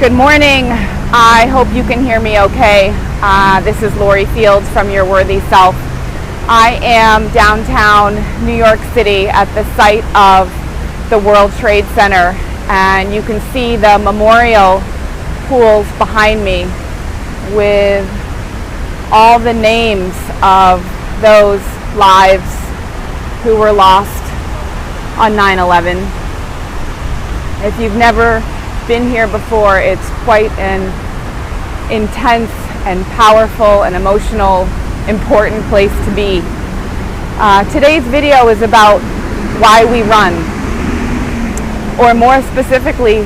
Good morning. I hope you can hear me okay. This is Lori Fields from Your Worthy Self. I am downtown New York City at the site of the World Trade Center, and you can see the memorial pools behind me with all the names of those lives who were lost on 9/11. If you've never been here before, it's quite an intense and powerful and emotional, important place to be. Today's video is about why we run, or more specifically,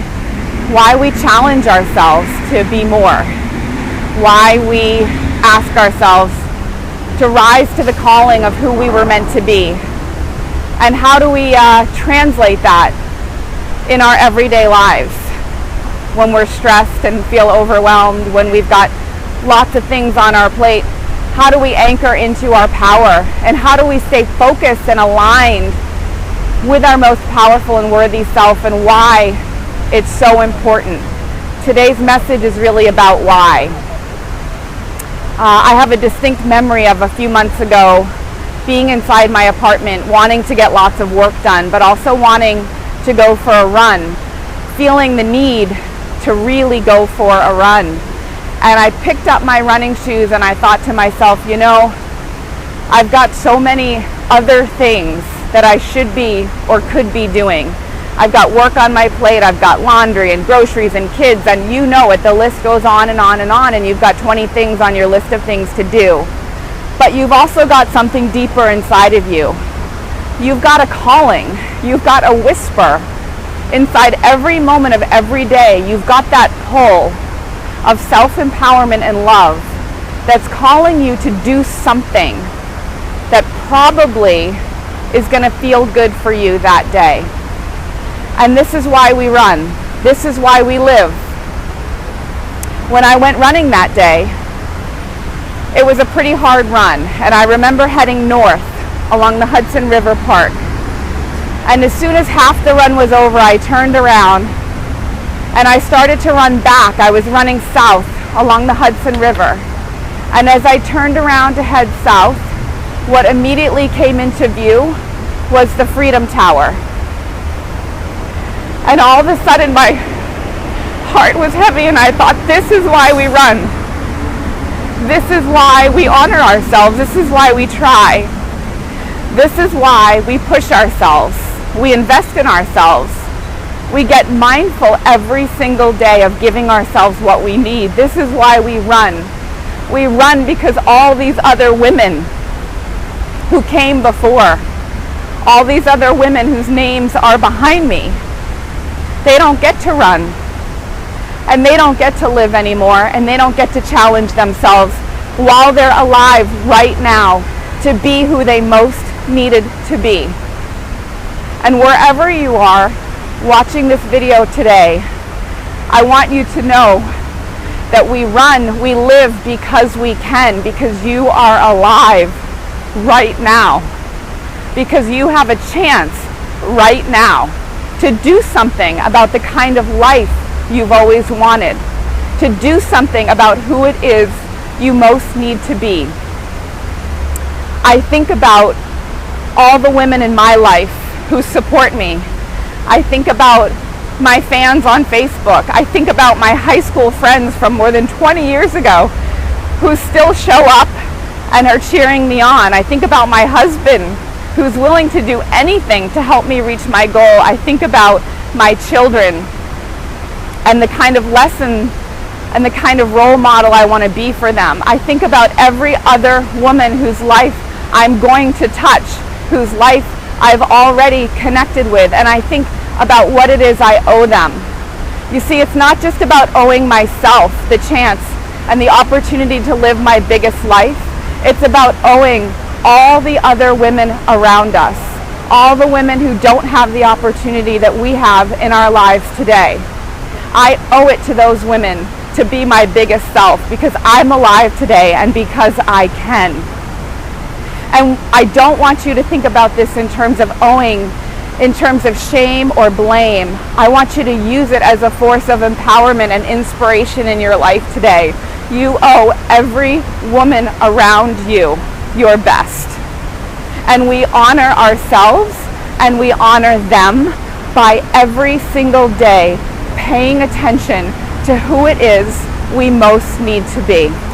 why we challenge ourselves to be more, why we ask ourselves to rise to the calling of who we were meant to be, and how do we translate that in our everyday lives when we're stressed and feel overwhelmed, when we've got lots of things on our plate. How do we anchor into our power, and how do we stay focused and aligned with our most powerful and worthy self, and why it's so important. Today's message is really about why. I have a distinct memory of a few months ago being inside my apartment, wanting to get lots of work done, but also wanting to go for a run, feeling the need to really go for a run. And I picked up my running shoes and I thought to myself, you know, I've got so many other things that I should be or could be doing. I've got work on my plate, I've got laundry and groceries and kids, and you know it, the list goes on and on and on, and you've got 20 things on your list of things to do. But you've also got something deeper inside of you. You've got a calling, you've got a whisper. Inside every moment of every day, you've got that pull of self-empowerment and love that's calling you to do something that probably is going to feel good for you that day. And this is why we run. This is why we live. When I went running that day, it was a pretty hard run, and I remember heading north along the Hudson River Park. And as soon as half the run was over, I turned around and I started to run back. I was running south along the Hudson River. And as I turned around to head south, what immediately came into view was the Freedom Tower. And all of a sudden my heart was heavy, and I thought, this is why we run. This is why we honor ourselves. This is why we try. This is why we push ourselves. We invest in ourselves. We get mindful every single day of giving ourselves what we need. This is why we run. We run because all these other women who came before, all these other women whose names are behind me, they don't get to run, and they don't get to live anymore, and they don't get to challenge themselves while they're alive right now to be who they most needed to be. And wherever you are watching this video today, I want you to know that we run, we live because we can, because you are alive right now, because you have a chance right now to do something about the kind of life you've always wanted, to do something about who it is you most need to be. I think about all the women in my life who support me. I think about my fans on Facebook. I think about my high school friends from more than 20 years ago who still show up and are cheering me on. I think about my husband who's willing to do anything to help me reach my goal. I think about my children and the kind of lesson and the kind of role model I want to be for them. I think about every other woman whose life I'm going to touch, whose life I've already connected with, and I think about what it is I owe them. You see, it's not just about owing myself the chance and the opportunity to live my biggest life. It's about owing all the other women around us, all the women who don't have the opportunity that we have in our lives today. I owe it to those women to be my biggest self, because I'm alive today and because I can. And I don't want you to think about this in terms of owing in terms of shame or blame. I want you to use it as a force of empowerment and inspiration in your life today. You owe every woman around you your best. And we honor ourselves and we honor them by every single day paying attention to who it is we most need to be.